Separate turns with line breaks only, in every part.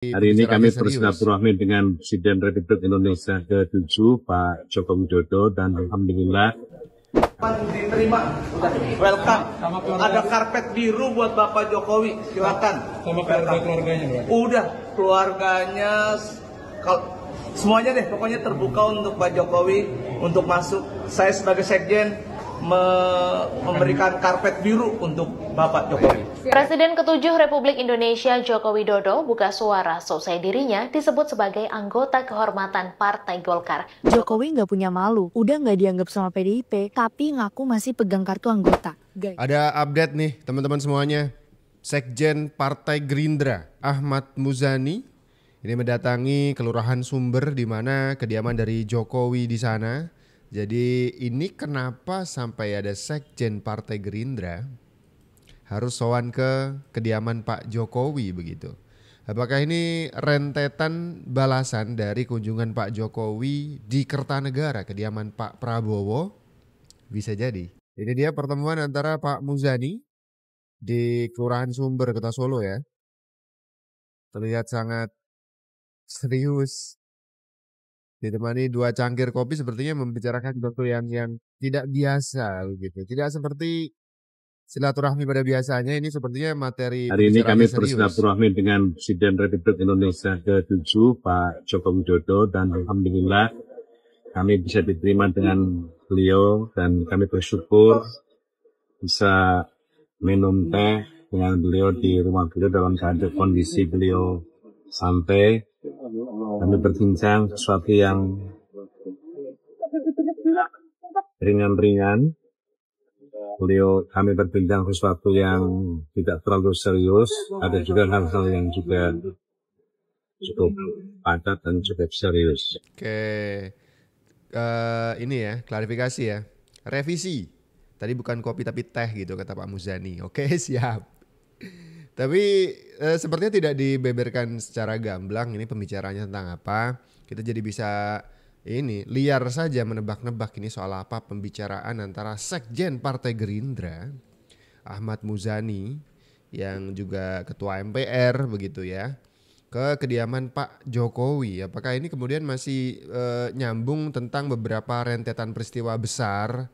Hari ini kami
serius.
bersilaturahmi dengan Presiden Republik Indonesia ke-7 Pak Joko Widodo dan alhamdulillah
diterima, udah welcome. Ada karpet biru buat Bapak Jokowi, silakan.
Sama keluarganya,
Udah keluarganya, semuanya deh, pokoknya terbuka untuk Pak Jokowi untuk masuk. Saya sebagai sekjen memberikan karpet biru untuk Bapak Jokowi.
Presiden ke-7 Republik Indonesia Joko Widodo buka suara selesai dirinya disebut sebagai anggota kehormatan Partai Golkar.
Jokowi nggak punya malu, udah nggak dianggap sama PDIP, tapi ngaku masih pegang kartu anggota.
Ada update nih teman-teman semuanya. Sekjen Partai Gerindra Ahmad Muzani ini mendatangi Kelurahan Sumber di mana kediaman dari Jokowi di sana. Jadi ini kenapa sampai ada Sekjen Partai Gerindra harus sowan ke kediaman Pak Jokowi begitu. Apakah ini rentetan balasan dari kunjungan Pak Jokowi di Kertanegara, kediaman Pak Prabowo? Bisa jadi. Ini dia pertemuan antara Pak Muzani di Kelurahan Sumber, Kota Solo ya. Terlihat sangat serius. Ditemani 2 cangkir kopi, sepertinya membicarakan sesuatu yang tidak biasa gitu. Tidak seperti silaturahmi pada biasanya, ini sepertinya materi.
Hari ini kami bersilaturahmi dengan Presiden Republik Indonesia ke-7 Pak Joko Widodo dan alhamdulillah kami bisa diterima dengan beliau dan kami bersyukur bisa minum teh dengan beliau di rumah beliau dalam kondisi beliau santai. Kami berbincang sesuatu yang ringan-ringan. Kami berbincang sesuatu yang tidak terlalu serius. Ada juga hal-hal yang juga cukup padat dan cukup serius.
Oke, ini ya klarifikasi ya. Revisi. Tadi bukan kopi tapi teh gitu kata Pak Muzani. Oke, siap. Tapi sepertinya tidak dibeberkan secara gamblang ini pembicaraannya tentang apa. Kita jadi bisa ini liar saja menebak-nebak ini soal apa pembicaraan antara Sekjen Partai Gerindra Ahmad Muzani yang juga Ketua MPR begitu ya ke kediaman Pak Jokowi. Apakah ini kemudian masih nyambung tentang beberapa rentetan peristiwa besar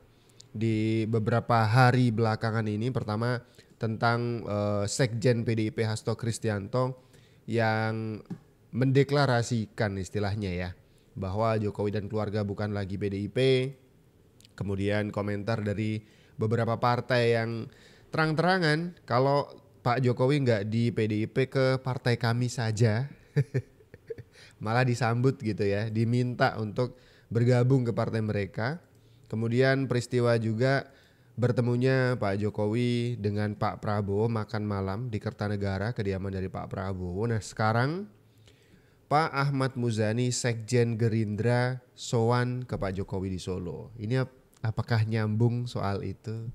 di beberapa hari belakangan ini. Pertama tentang Sekjen PDIP Hasto Kristianto yang mendeklarasikan istilahnya ya bahwa Jokowi dan keluarga bukan lagi PDIP. Kemudian komentar dari beberapa partai yang terang-terangan kalau Pak Jokowi nggak di PDIP ke partai kami saja. Malah disambut gitu ya, diminta untuk bergabung ke partai mereka. Kemudian peristiwa juga bertemunya Pak Jokowi dengan Pak Prabowo makan malam di Kertanegara, kediaman dari Pak Prabowo. Nah sekarang Pak Ahmad Muzani Sekjen Gerindra sowan ke Pak Jokowi di Solo. Ini apakah nyambung soal itu?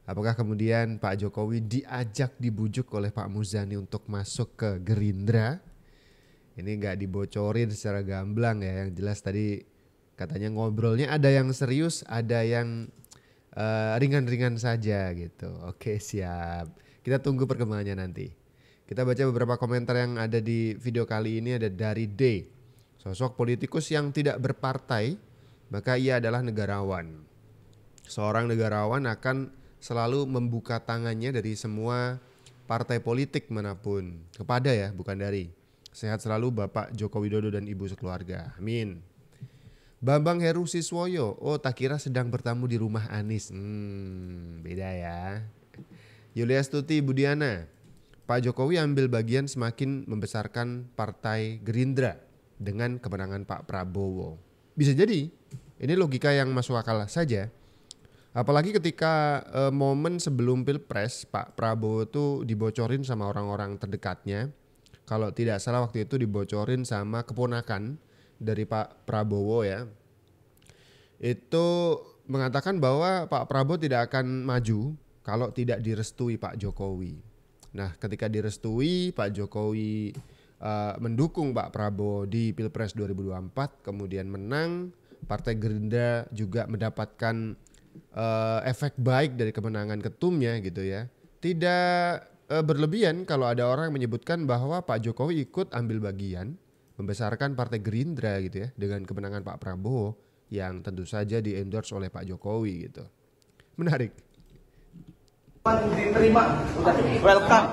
Apakah kemudian Pak Jokowi diajak dibujuk oleh Pak Muzani untuk masuk ke Gerindra? Ini gak dibocorin secara gamblang ya. Yang jelas tadi katanya ngobrolnya ada yang serius, ada yang ringan-ringan saja gitu. Oke, siap. Kita tunggu perkembangannya nanti. Kita baca beberapa komentar yang ada di video kali ini. Ada dari D. Sosok politikus yang tidak berpartai, maka ia adalah negarawan. Seorang negarawan akan selalu membuka tangannya dari semua partai politik manapun. Kepada ya, bukan dari. Sehat selalu Bapak Joko Widodo dan Ibu sekeluarga. Amin. Bambang Heru Siswoyo, oh tak kira sedang bertamu di rumah Anies. Beda ya. Yulia Stuti Budiana, Pak Jokowi ambil bagian semakin membesarkan Partai Gerindra dengan kemenangan Pak Prabowo. Bisa jadi, ini logika yang masuk akal saja. Apalagi ketika momen sebelum Pilpres, Pak Prabowo itu dibocorin sama orang-orang terdekatnya. Kalau tidak salah waktu itu dibocorin sama keponakan dari Pak Prabowo ya, itu mengatakan bahwa Pak Prabowo tidak akan maju kalau tidak direstui Pak Jokowi. Nah ketika direstui Pak Jokowi mendukung Pak Prabowo di Pilpres 2024 kemudian menang, Partai Gerindra juga mendapatkan efek baik dari kemenangan ketumnya gitu ya. Tidak berlebihan kalau ada orang yang menyebutkan bahwa Pak Jokowi ikut ambil bagian membesarkan Partai Gerindra gitu ya dengan kemenangan Pak Prabowo yang tentu saja di-endorse oleh Pak Jokowi gitu. Menarik.
Diterima, welcome.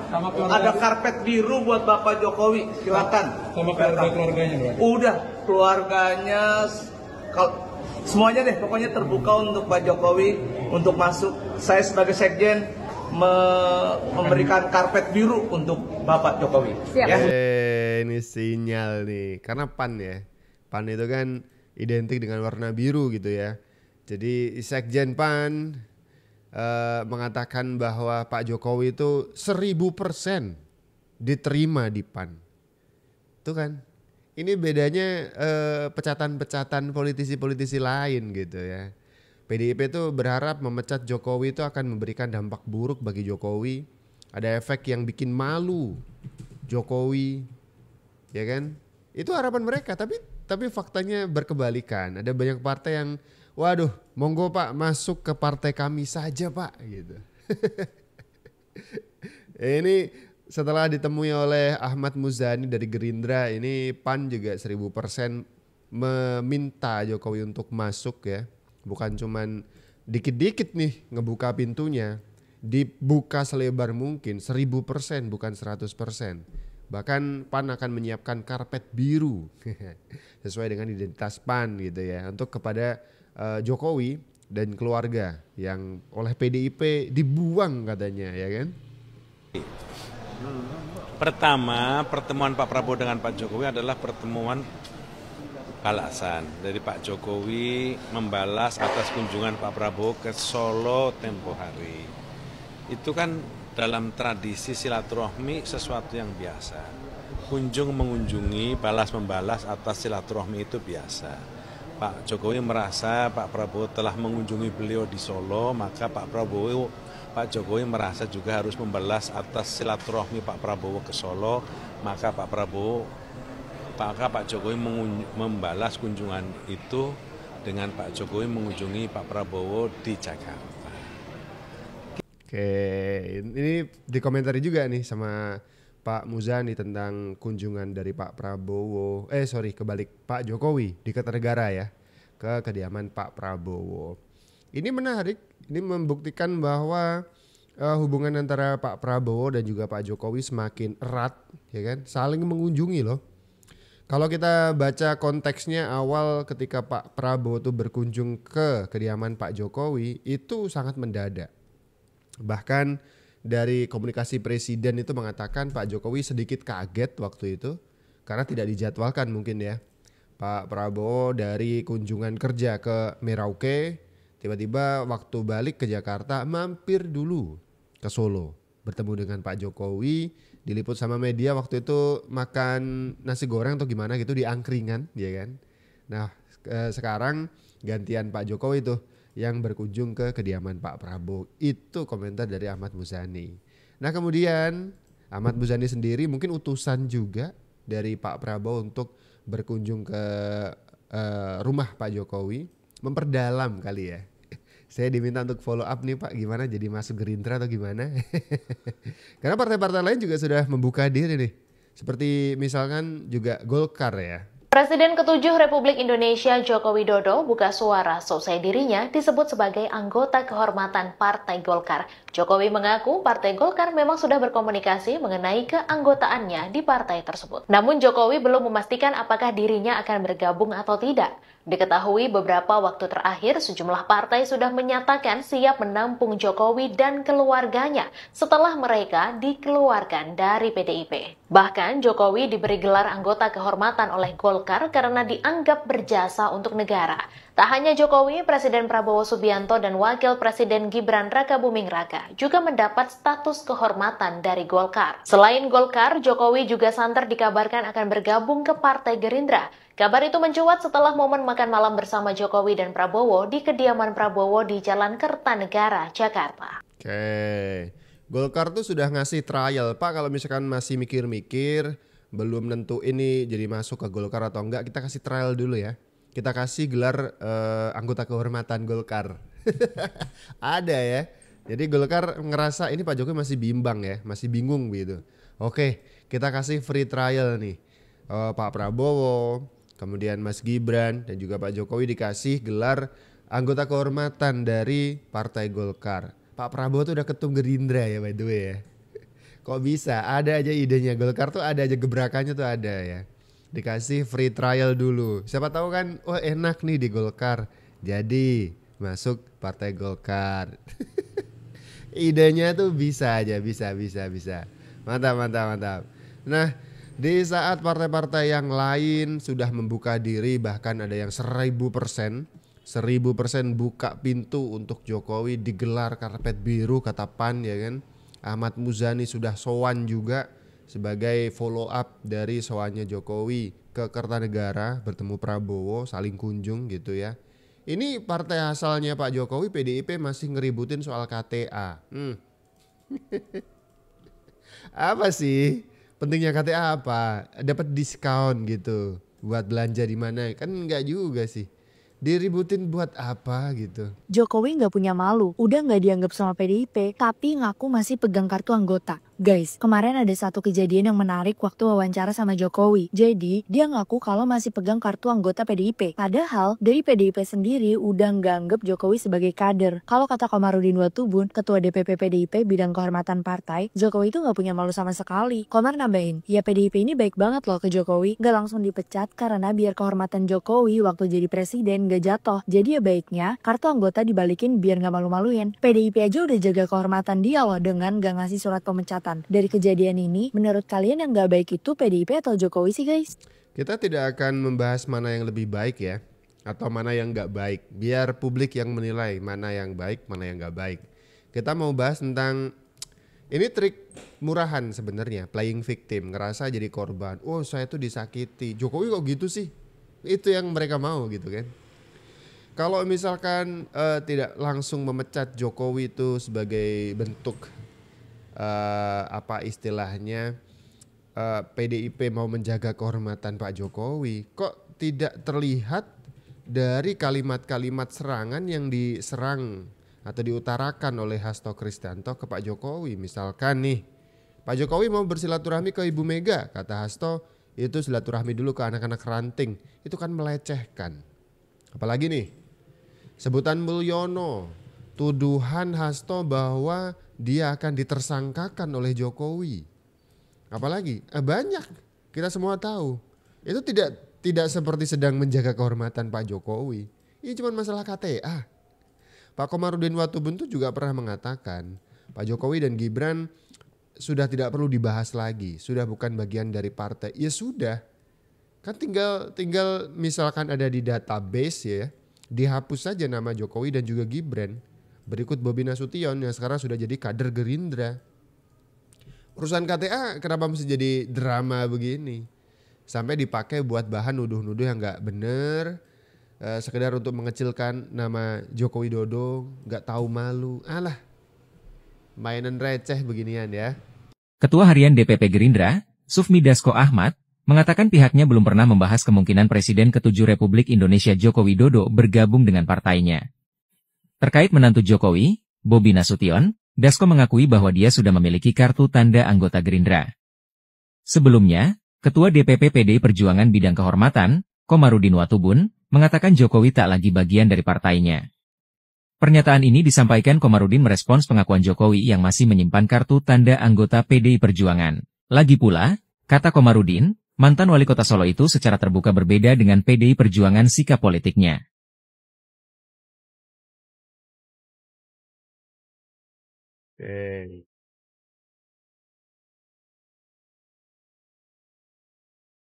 Ada karpet biru buat Bapak Jokowi, silakan.
Sama keluarganya, Bro.
Udah, keluarganya, semuanya deh, pokoknya terbuka untuk Pak Jokowi untuk masuk. Saya sebagai sekjen memberikan karpet biru untuk Bapak Jokowi.
Siap.
Ya.
Ini sinyal nih, karena PAN ya. PAN itu kan identik dengan warna biru gitu ya. Jadi sekjen PAN mengatakan bahwa Pak Jokowi itu 1000% diterima di PAN. Itu kan. Ini bedanya pecatan-pecatan politisi-politisi lain gitu ya. PDIP itu berharap memecat Jokowi itu akan memberikan dampak buruk bagi Jokowi. Ada efek yang bikin malu Jokowi, ya kan? Itu harapan mereka, tapi faktanya berkebalikan. Ada banyak partai yang, waduh, monggo Pak masuk ke partai kami saja Pak, gitu. Ini setelah ditemui oleh Ahmad Muzani dari Gerindra, ini PAN juga 1000% meminta Jokowi untuk masuk ya. Bukan cuman dikit-dikit nih ngebuka pintunya, dibuka selebar mungkin 1000%, bukan 100%. Bahkan PAN akan menyiapkan karpet biru sesuai dengan identitas PAN gitu ya, untuk kepada Jokowi dan keluarga yang oleh PDIP dibuang katanya, ya kan?
Pertama, pertemuan Pak Prabowo dengan Pak Jokowi adalah pertemuan balasan dari Pak Jokowi membalas atas kunjungan Pak Prabowo ke Solo tempo hari. Itu kan dalam tradisi silaturahmi sesuatu yang biasa. Kunjung mengunjungi, balas membalas atas silaturahmi itu biasa. Pak Jokowi merasa Pak Prabowo telah mengunjungi beliau di Solo, maka Pak Jokowi merasa juga harus membalas atas silaturahmi Pak Prabowo ke Solo, maka Pak Jokowi membalas kunjungan itu dengan Pak Jokowi mengunjungi Pak Prabowo di Jakarta.
Oke, ini dikomentari juga nih sama Pak Muzani tentang kunjungan dari Pak Prabowo, Pak Jokowi di Kertanegara ya, ke kediaman Pak Prabowo. Ini menarik, ini membuktikan bahwa hubungan antara Pak Prabowo dan juga Pak Jokowi semakin erat, ya kan, saling mengunjungi loh. Kalau kita baca konteksnya awal ketika Pak Prabowo tuh berkunjung ke kediaman Pak Jokowi itu sangat mendadak. Bahkan dari komunikasi presiden itu mengatakan Pak Jokowi sedikit kaget waktu itu karena tidak dijadwalkan mungkin ya. Pak Prabowo dari kunjungan kerja ke Merauke tiba-tiba waktu balik ke Jakarta mampir dulu ke Solo bertemu dengan Pak Jokowi. Diliput sama media waktu itu makan nasi goreng atau gimana gitu di angkringan, ya kan. Nah sekarang gantian Pak Jokowi tuh yang berkunjung ke kediaman Pak Prabowo. Itu komentar dari Ahmad Muzani. Nah kemudian Ahmad Muzani sendiri mungkin utusan juga dari Pak Prabowo untuk berkunjung ke rumah Pak Jokowi. Memperdalam kali ya. Saya diminta untuk follow up nih Pak, gimana jadi masuk Gerindra atau gimana? Karena partai-partai lain juga sudah membuka diri nih. Seperti misalkan juga Golkar ya.
Presiden ke-7 Republik Indonesia Joko Widodo buka suara selesai dirinya disebut sebagai anggota kehormatan Partai Golkar. Jokowi mengaku Partai Golkar memang sudah berkomunikasi mengenai keanggotaannya di partai tersebut. Namun Jokowi belum memastikan apakah dirinya akan bergabung atau tidak. Diketahui beberapa waktu terakhir sejumlah partai sudah menyatakan siap menampung Jokowi dan keluarganya setelah mereka dikeluarkan dari PDIP. Bahkan Jokowi diberi gelar anggota kehormatan oleh Golkar karena dianggap berjasa untuk negara. Tak hanya Jokowi, Presiden Prabowo Subianto dan Wakil Presiden Gibran Rakabuming Raka juga mendapat status kehormatan dari Golkar. Selain Golkar, Jokowi juga santer dikabarkan akan bergabung ke Partai Gerindra. Kabar itu mencuat setelah momen makan malam bersama Jokowi dan Prabowo di kediaman Prabowo di Jalan Kertanegara, Jakarta.
Oke, Golkar tuh sudah ngasih trial Pak, kalau misalkan masih mikir-mikir, belum nentu ini jadi masuk ke Golkar atau enggak, kita kasih trial dulu ya. Kita kasih gelar anggota kehormatan Golkar. Ada ya, Jadi Golkar ngerasa ini Pak Jokowi masih bimbang ya, masih bingung gitu. Oke, kita kasih free trial nih. Pak Prabowo, kemudian Mas Gibran dan juga Pak Jokowi dikasih gelar anggota kehormatan dari Partai Golkar. Pak Prabowo tuh udah ketum Gerindra ya by the way ya. Kok bisa? Ada aja idenya Golkar tuh, ada aja gebrakannya tuh ada ya. Dikasih free trial dulu. Siapa tahu kan, wah enak nih di Golkar. Jadi masuk Partai Golkar. Idenya tuh bisa aja, bisa. Mantap. Nah, di saat partai-partai yang lain sudah membuka diri, bahkan ada yang 1000% buka pintu untuk Jokowi digelar karpet biru kata PAN ya kan. Ahmad Muzani sudah sowan juga sebagai follow up dari sowannya Jokowi ke Kertanegara bertemu Prabowo, saling kunjung gitu ya. Ini partai asalnya Pak Jokowi PDIP masih ngeributin soal KTA. Apa sih? Pentingnya KTA apa? Dapat diskon gitu buat belanja di mana? Kan enggak juga sih. Diributin buat apa gitu.
Jokowi nggak punya malu, udah nggak dianggap sama PDIP, tapi ngaku masih pegang kartu anggota. Guys, kemarin ada satu kejadian yang menarik waktu wawancara sama Jokowi. Jadi, dia ngaku kalau masih pegang kartu anggota PDIP. Padahal, dari PDIP sendiri udah nggak anggap Jokowi sebagai kader. Kalau kata Komarudin Watubun, Ketua DPP PDIP bidang kehormatan partai, Jokowi itu nggak punya malu sama sekali. Komar nambahin, ya PDIP ini baik banget loh ke Jokowi, nggak langsung dipecat karena biar kehormatan Jokowi waktu jadi presiden nggak jatuh. Jadi ya baiknya, kartu anggota dibalikin biar nggak malu-maluin. PDIP aja udah jaga kehormatan dia loh dengan nggak ngasih surat pemecatan. Dari kejadian ini, menurut kalian yang gak baik itu PDIP atau Jokowi sih guys?
Kita tidak akan membahas mana yang lebih baik ya, atau mana yang gak baik. Biar publik yang menilai mana yang baik, mana yang gak baik. Kita mau bahas tentang, ini trik murahan sebenarnya, playing victim, ngerasa jadi korban. Oh saya tuh disakiti, Jokowi kok gitu sih? Itu yang mereka mau gitu kan. Kalau misalkan tidak langsung memecat Jokowi itu sebagai bentuk apa istilahnya PDIP mau menjaga kehormatan Pak Jokowi, kok tidak terlihat dari kalimat-kalimat serangan yang diserang atau diutarakan oleh Hasto Kristianto ke Pak Jokowi. Misalkan nih, Pak Jokowi mau bersilaturahmi ke Ibu Mega, kata Hasto, itu silaturahmi dulu ke anak-anak ranting. Itu kan melecehkan. Apalagi nih, sebutan Mulyono, tuduhan Hasto bahwa dia akan ditersangkakan oleh Jokowi. Apalagi banyak, kita semua tahu. Itu tidak seperti sedang menjaga kehormatan Pak Jokowi. Ini cuma masalah KTA. Pak Komarudin Watubun itu juga pernah mengatakan Pak Jokowi dan Gibran sudah tidak perlu dibahas lagi, sudah bukan bagian dari partai. Ya sudah, kan tinggal misalkan ada di database ya, dihapus saja nama Jokowi dan juga Gibran. Berikut Bobi Nasution yang sekarang sudah jadi kader Gerindra. Urusan KTA kenapa mesti jadi drama begini? Sampai dipakai buat bahan nuduh-nuduh yang gak bener. Sekedar untuk mengecilkan nama Joko Widodo, gak tahu malu. Alah, mainan receh beginian ya.
Ketua Harian DPP Gerindra, Sufmi Dasko Ahmad, mengatakan pihaknya belum pernah membahas kemungkinan Presiden ke-7 Republik Indonesia Joko Widodo bergabung dengan partainya. Terkait menantu Jokowi, Bobi Nasution, Dasko mengakui bahwa dia sudah memiliki kartu tanda anggota Gerindra. Sebelumnya, Ketua DPP PDI Perjuangan Bidang Kehormatan, Komarudin Watubun, mengatakan Jokowi tak lagi bagian dari partainya. Pernyataan ini disampaikan Komarudin merespons pengakuan Jokowi yang masih menyimpan kartu tanda anggota PDI Perjuangan. Lagi pula, kata Komarudin, mantan wali kota Solo itu secara terbuka berbeda dengan PDI Perjuangan sikap politiknya.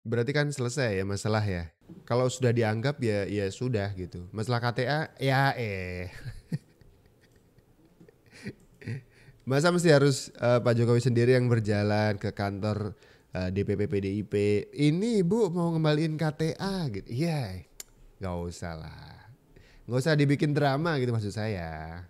Berarti kan selesai ya masalah ya. Kalau sudah dianggap ya sudah gitu. Masalah KTA ya Masa mesti harus Pak Jokowi sendiri yang berjalan ke kantor DPP PDIP. Ini Ibu mau ngembaliin KTA gitu. Iya, gak usah lah. Gak usah dibikin drama gitu maksud saya.